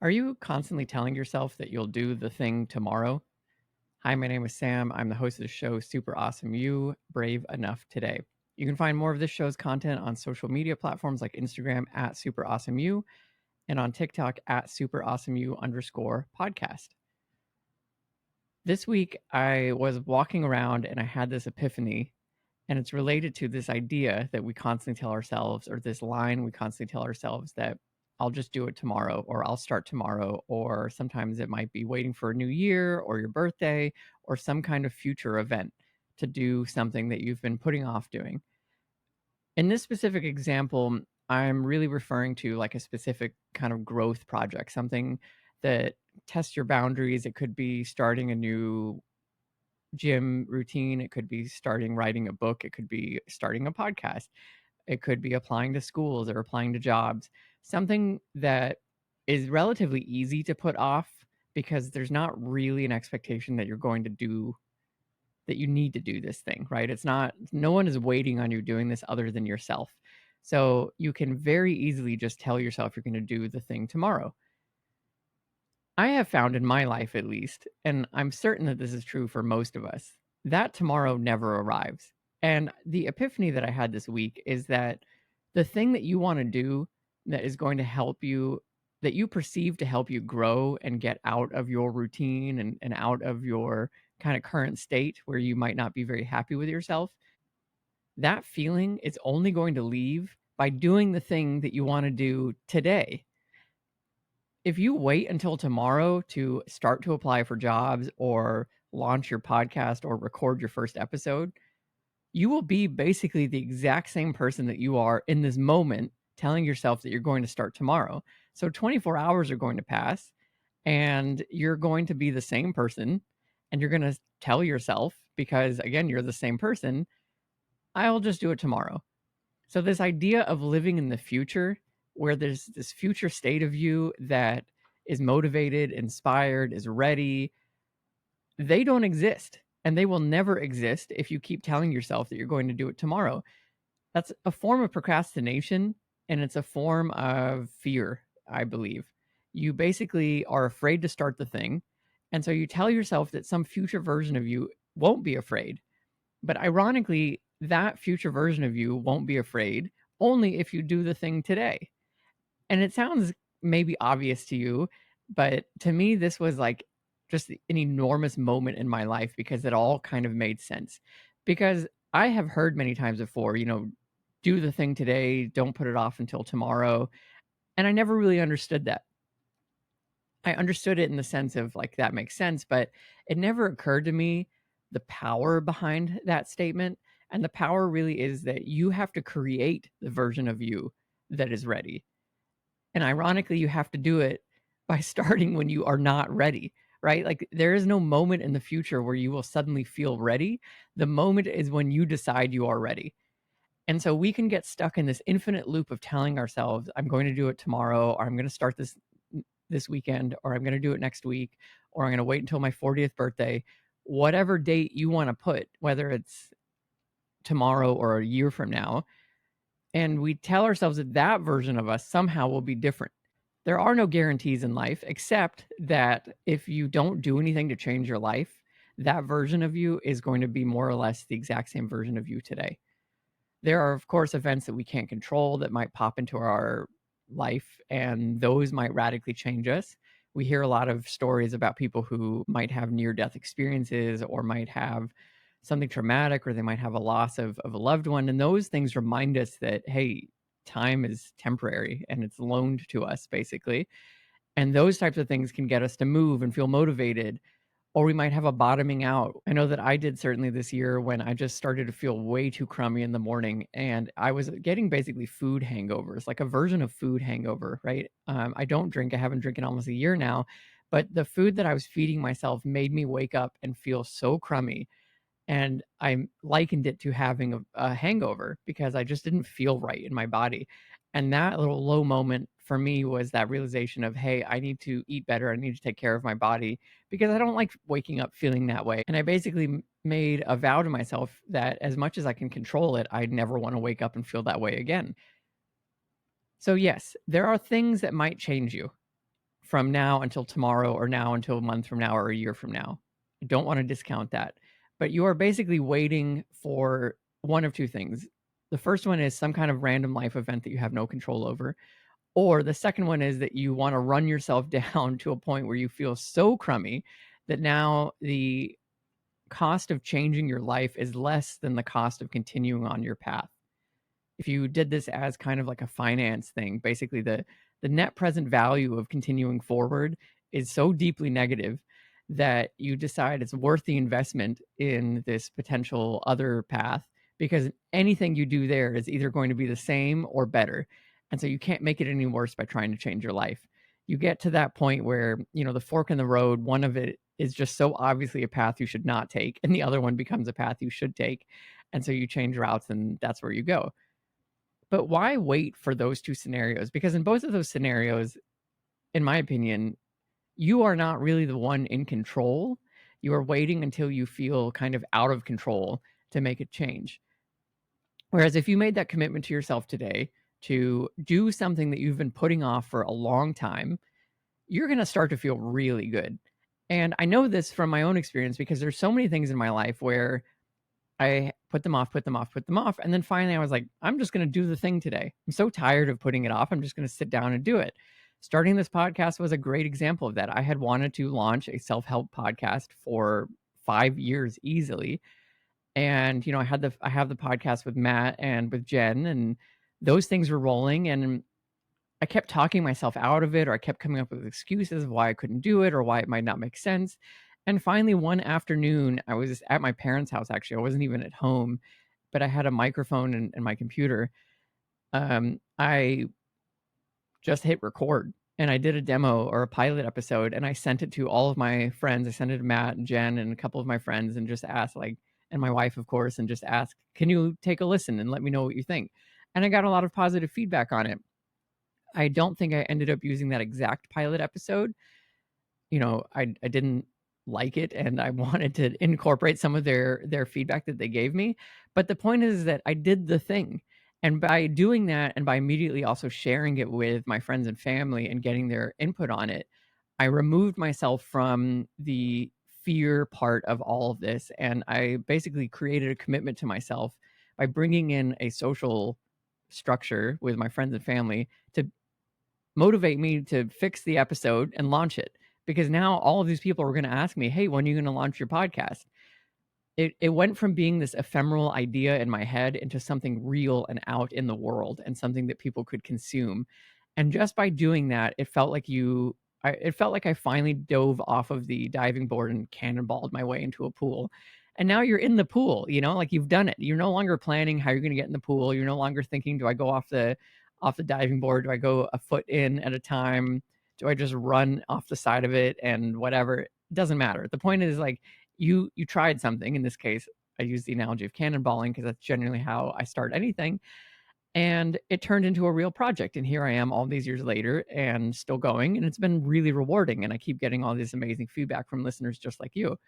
Are you constantly telling yourself that you'll do the thing tomorrow? Hi, my name is Sam. I'm the host of the show Super Awesome You, Brave Enough Today. You can find more of this show's content on social media platforms like Instagram at Super Awesome You and on TikTok at Super Awesome You underscore podcast. This week, I was walking around and I had this epiphany, and it's related to this idea that we constantly tell ourselves, or this line we constantly tell ourselves that I'll just do it tomorrow, or I'll start tomorrow, or sometimes it might be waiting for a new year or your birthday or some kind of future event to do something that you've been putting off doing. In this specific example, I'm really referring to like a specific kind of growth project, something that tests your boundaries. It could be starting a new gym routine. It could be starting writing a book. It could be starting a podcast. It could be applying to schools or applying to jobs. Something that is relatively easy to put off because there's not really an expectation that you're going to do that you need to do this thing, right? It's not, no one is waiting on you doing this other than yourself. So you can very easily just tell yourself you're going to do the thing tomorrow. I have found in my life, at least, and I'm certain that this is true for most of us, that tomorrow never arrives. And the epiphany that I had this week is that the thing that you want to do that is going to help you, that you perceive to help you grow and get out of your routine and out of your kind of current state where you might not be very happy with yourself, that feeling is only going to leave by doing the thing that you want to do today. If you wait until tomorrow to start to apply for jobs or launch your podcast or record your first episode, you will be basically the exact same person that you are in this moment telling yourself that you're going to start tomorrow. So 24 hours are going to pass and you're going to be the same person and you're going to tell yourself, because again, you're the same person, I'll just do it tomorrow. So this idea of living in the future, where there's this future state of you that is motivated, inspired, is ready, they don't exist. And they will never exist if you keep telling yourself that you're going to do it tomorrow. That's a form of procrastination and it's a form of fear, I believe. You basically are afraid to start the thing. And so you tell yourself that some future version of you won't be afraid. But ironically, that future version of you won't be afraid only if you do the thing today. And it sounds maybe obvious to you, but to me, this was like just an enormous moment in my life because it all kind of made sense. Because I have heard many times before, do the thing today, don't put it off until tomorrow. And I never really understood that. I understood it in the sense of like that makes sense, but it never occurred to me the power behind that statement. And the power really is that you have to create the version of you that is ready. And ironically, you have to do it by starting when you are not ready, right? Like there is no moment in the future where you will suddenly feel ready. The moment is when you decide you are ready. And so we can get stuck in this infinite loop of telling ourselves, I'm going to do it tomorrow, or I'm going to start this weekend, or I'm going to do it next week, or I'm going to wait until my 40th birthday, whatever date you want to put, whether it's tomorrow or a year from now. And we tell ourselves that that version of us somehow will be different. There are no guarantees in life, except that if you don't do anything to change your life, that version of you is going to be more or less the exact same version of you today. There are, of course, events that we can't control that might pop into our life, and those might radically change us. We hear a lot of stories about people who might have near death experiences or might have something traumatic, or they might have a loss of a loved one. And those things remind us that, hey, time is temporary and it's loaned to us, basically. And those types of things can get us to move and feel motivated, or we might have a bottoming out. I know that I did certainly this year when I just started to feel way too crummy in the morning and I was getting basically food hangovers, like a version of food hangover, right? I don't drink. I haven't drinking almost a year now, but the food that I was feeding myself made me wake up and feel so crummy. And I likened it to having a hangover because I just didn't feel right in my body. And that little low moment for me was that realization of, hey, I need to eat better. I need to take care of my body because I don't like waking up feeling that way. And I basically made a vow to myself that as much as I can control it, I never want to wake up and feel that way again. So, yes, there are things that might change you from now until tomorrow or now until a month from now or a year from now. I don't want to discount that. But you are basically waiting for one of two things. The first one is some kind of random life event that you have no control over. Or the second one is that you want to run yourself down to a point where you feel so crummy that now the cost of changing your life is less than the cost of continuing on your path. If you did this as kind of like a finance thing, basically the net present value of continuing forward is so deeply negative that you decide it's worth the investment in this potential other path, because anything you do there is either going to be the same or better. And so you can't make it any worse by trying to change your life. You get to that point where, the fork in the road, one of it is just so obviously a path you should not take, and the other one becomes a path you should take. And so you change routes, and that's where you go. But why wait for those two scenarios? Because in both of those scenarios, in my opinion, you are not really the one in control. You are waiting until you feel kind of out of control to make a change. Whereas if you made that commitment to yourself today to do something that you've been putting off for a long time, you're going to start to feel really good. And I know this from my own experience because there's so many things in my life where I put them off, put them off, put them off. And then finally I was like, I'm just going to do the thing today. I'm so tired of putting it off. I'm just going to sit down and do it. Starting this podcast was a great example of that. I had wanted to launch a self-help podcast for 5 years easily. And I have the podcast with Matt and with Jen, and those things were rolling, and I kept talking myself out of it, or I kept coming up with excuses of why I couldn't do it or why it might not make sense. And finally, one afternoon, I was at my parents' house, actually. I wasn't even at home, but I had a microphone and my computer. I just hit record and I did a demo or a pilot episode, and I sent it to all of my friends. I sent it to Matt and Jen and a couple of my friends and just asked, and my wife, of course, and just asked, can you take a listen and let me know what you think? And I got a lot of positive feedback on it. I don't think I ended up using that exact pilot episode. I didn't like it, and I wanted to incorporate some of their feedback that they gave me. But the point is that I did the thing. And by doing that, and by immediately also sharing it with my friends and family and getting their input on it, I removed myself from the fear part of all of this. And I basically created a commitment to myself by bringing in a social structure with my friends and family to motivate me to fix the episode and launch it, because now all of these people are going to ask me, hey, when are you going to launch your podcast? It went from being this ephemeral idea in my head into something real and out in the world, and something that people could consume. And just by doing that, it felt like I finally dove off of the diving board and cannonballed my way into a pool. And now you're in the pool, like you've done it. You're no longer planning how you're going to get in the pool. You're no longer thinking, do I go off the diving board? Do I go a foot in at a time? Do I just run off the side of it and whatever? It doesn't matter. The point is, like, you tried something. In this case, I use the analogy of cannonballing because that's generally how I start anything. And it turned into a real project. And here I am all these years later and still going. And it's been really rewarding. And I keep getting all this amazing feedback from listeners just like you.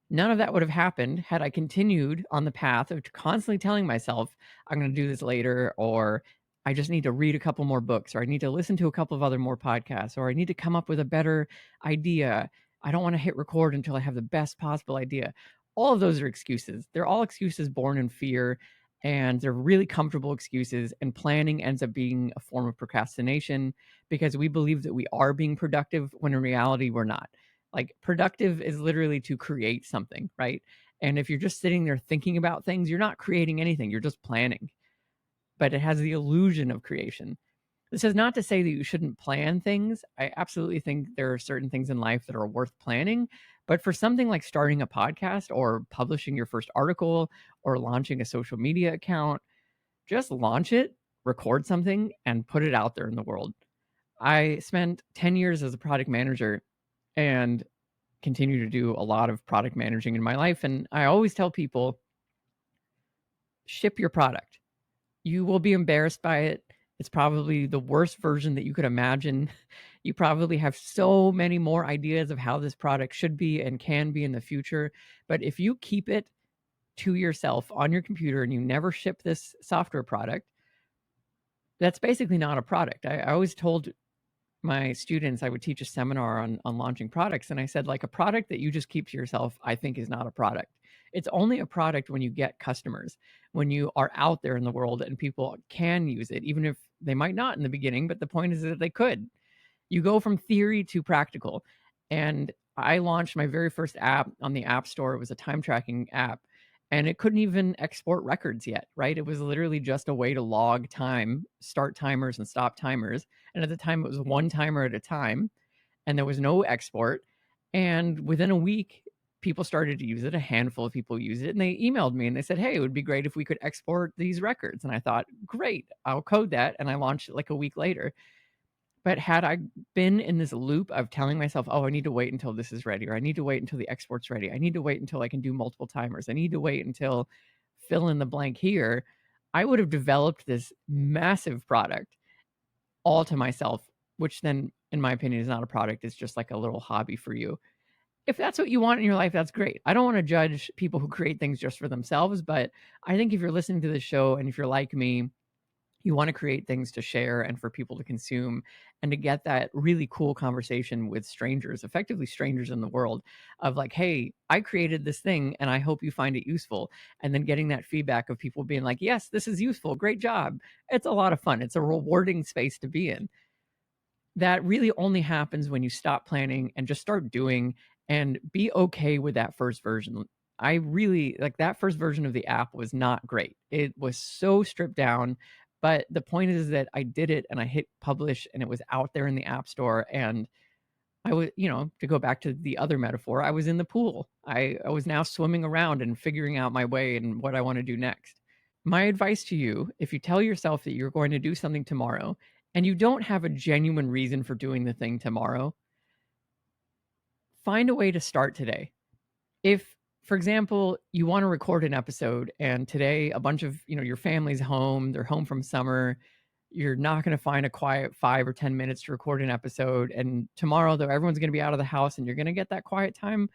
None of that would have happened had I continued on the path of constantly telling myself, I'm going to do this later, or I just need to read a couple more books, or I need to listen to a couple of other more podcasts, or I need to come up with a better idea. I don't want to hit record until I have the best possible idea. All of those are excuses. They're all excuses born in fear, and they're really comfortable excuses. And planning ends up being a form of procrastination because we believe that we are being productive when in reality we're not. Like, productive is literally to create something, right? And if you're just sitting there thinking about things, you're not creating anything, you're just planning. But it has the illusion of creation. This is not to say that you shouldn't plan things. I absolutely think there are certain things in life that are worth planning. But for something like starting a podcast or publishing your first article or launching a social media account, just launch it, record something, and put it out there in the world. I spent 10 years as a product manager and continue to do a lot of product managing in my life. And I always tell people, ship your product. You will be embarrassed by it. It's probably the worst version that you could imagine. You probably have so many more ideas of how this product should be and can be in the future. But if you keep it to yourself on your computer and you never ship this software product, that's basically not a product. I always told my students, I would teach a seminar on launching products, and I said, like, a product that you just keep to yourself, I think is not a product. It's only a product when you get customers, when you are out there in the world and people can use it, even if they might not in the beginning, but the point is that they could. You go from theory to practical. And I launched my very first app on the App Store. It was a time tracking app, and it couldn't even export records yet, right? It was literally just a way to log time, start timers and stop timers. And at the time, it was one timer at a time, and there was no export. And within a week, people started to use it. A handful of people used it, and they emailed me and they said, "Hey, it would be great if we could export these records." And I thought, great, I'll code that. And I launched it like a week later. But had I been in this loop of telling myself, "Oh, I need to wait until this is ready," or "I need to wait until the export's ready. I need to wait until I can do multiple timers. I need to wait until fill in the blank here," I would have developed this massive product all to myself, which then, in my opinion, is not a product. It's just like a little hobby for you. If that's what you want in your life, that's great. I don't want to judge people who create things just for themselves, but I think if you're listening to this show and if you're like me, you want to create things to share and for people to consume and to get that really cool conversation with strangers, effectively strangers in the world, of like, "Hey, I created this thing and I hope you find it useful." And then getting that feedback of people being like, "Yes, this is useful. Great job." It's a lot of fun. It's a rewarding space to be in. That really only happens when you stop planning and just start doing, and be okay with that first version. I really like that first version of the app was not great. It was so stripped down, but the point is that I did it and I hit publish and it was out there in the app store, and I was, to go back to the other metaphor, I was in the pool. I was now swimming around and figuring out my way and what I want to do next. My advice to you, if you tell yourself that you're going to do something tomorrow and you don't have a genuine reason for doing the thing tomorrow, find a way to start today. If, for example, you want to record an episode and today a bunch of, your family's home, they're home from summer, you're not going to find a quiet 5 or 10 minutes to record an episode, and tomorrow though everyone's going to be out of the house and you're going to get that quiet time,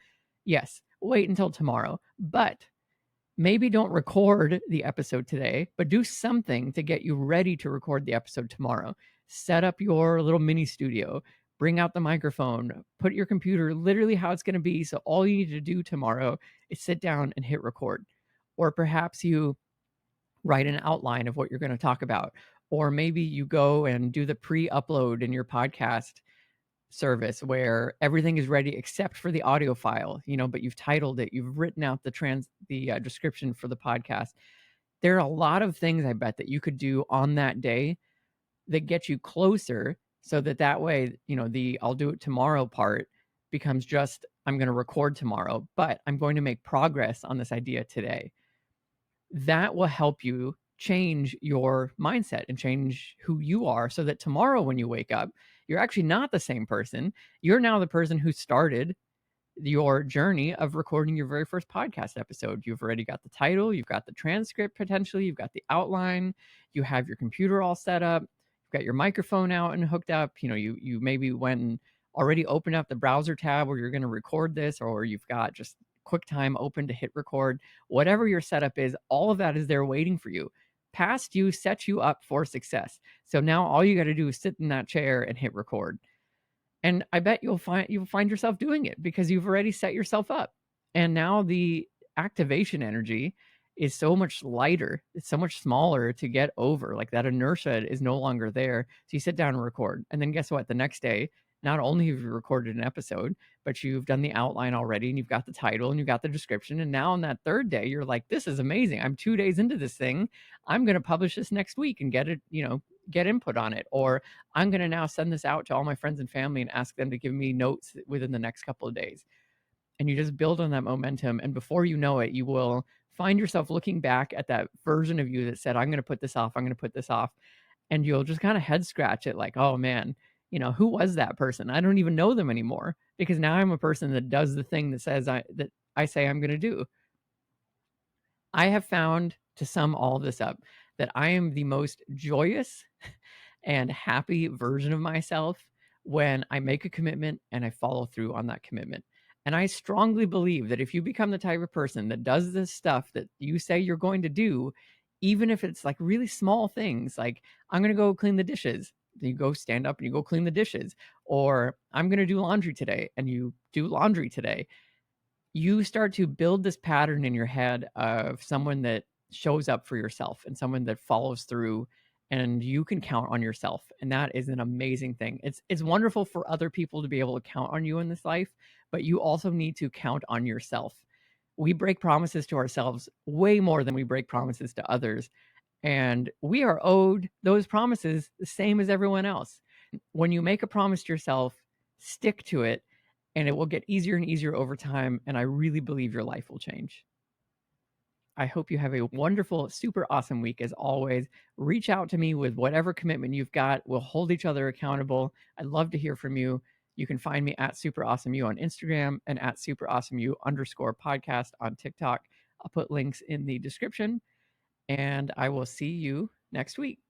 yes, wait until tomorrow. But maybe don't record the episode today, but do something to get you ready to record the episode tomorrow. Set up your little mini studio, bring out the microphone, put your computer literally how it's going to be. So all you need to do tomorrow is sit down and hit record. Or perhaps you write an outline of what you're going to talk about. Or maybe you go and do the pre upload in your podcast service where everything is ready except for the audio file, but you've titled it, you've written out the description for the podcast. There are a lot of things I bet that you could do on that day that get you closer, so that way, the I'll do it tomorrow part becomes just I'm going to record tomorrow, but I'm going to make progress on this idea today. That will help you change your mindset and change who you are, so that tomorrow when you wake up, you're actually not the same person. You're now the person who started your journey of recording your very first podcast episode. You've already got the title, you've got the transcript potentially, you've got the outline, you have your computer all set up, you've got your microphone out and hooked up. You maybe went and already opened up the browser tab where you're going to record this, or you've got just QuickTime open to hit record. Whatever your setup is, all of that is there waiting for you. Past you sets you up for success. So now all you got to do is sit in that chair and hit record. And I bet you'll find yourself doing it because you've already set yourself up. And now the activation energy is so much lighter. It's so much smaller to get over. Like that inertia is no longer there. So you sit down and record. And then guess what? The next day, not only have you recorded an episode, but you've done the outline already and you've got the title and you've got the description. And now on that third day, you're like, this is amazing. I'm 2 days into this thing. I'm going to publish this next week and get it, get input on it. Or I'm going to now send this out to all my friends and family and ask them to give me notes within the next couple of days. And you just build on that momentum. And before you know it, you will find yourself looking back at that version of you that said, I'm going to put this off. I'm going to put this off. And you'll just kind of head scratch it like, oh man, who was that person? I don't even know them anymore, because now I'm a person that does the thing that I say I'm going to do. I have found, to sum all this up, that I am the most joyous and happy version of myself when I make a commitment and I follow through on that commitment. And I strongly believe that if you become the type of person that does this stuff that you say you're going to do, even if it's like really small things, like I'm going to go clean the dishes, you go stand up and you go clean the dishes, or I'm going to do laundry today and you do laundry today. You start to build this pattern in your head of someone that shows up for yourself and someone that follows through, and you can count on yourself, and that is an amazing thing. It's wonderful for other people to be able to count on you in this life, but you also need to count on yourself. We break promises to ourselves way more than we break promises to others, and we are owed those promises the same as everyone else. When you make a promise to yourself, stick to it, and it will get easier and easier over time. And I really believe your life will change. I hope you have a wonderful, super awesome week. As always, reach out to me with whatever commitment you've got. We'll hold each other accountable. I'd love to hear from you. You can find me at Super Awesome You on Instagram and at Super Awesome You _ podcast on TikTok. I'll put links in the description, and I will see you next week.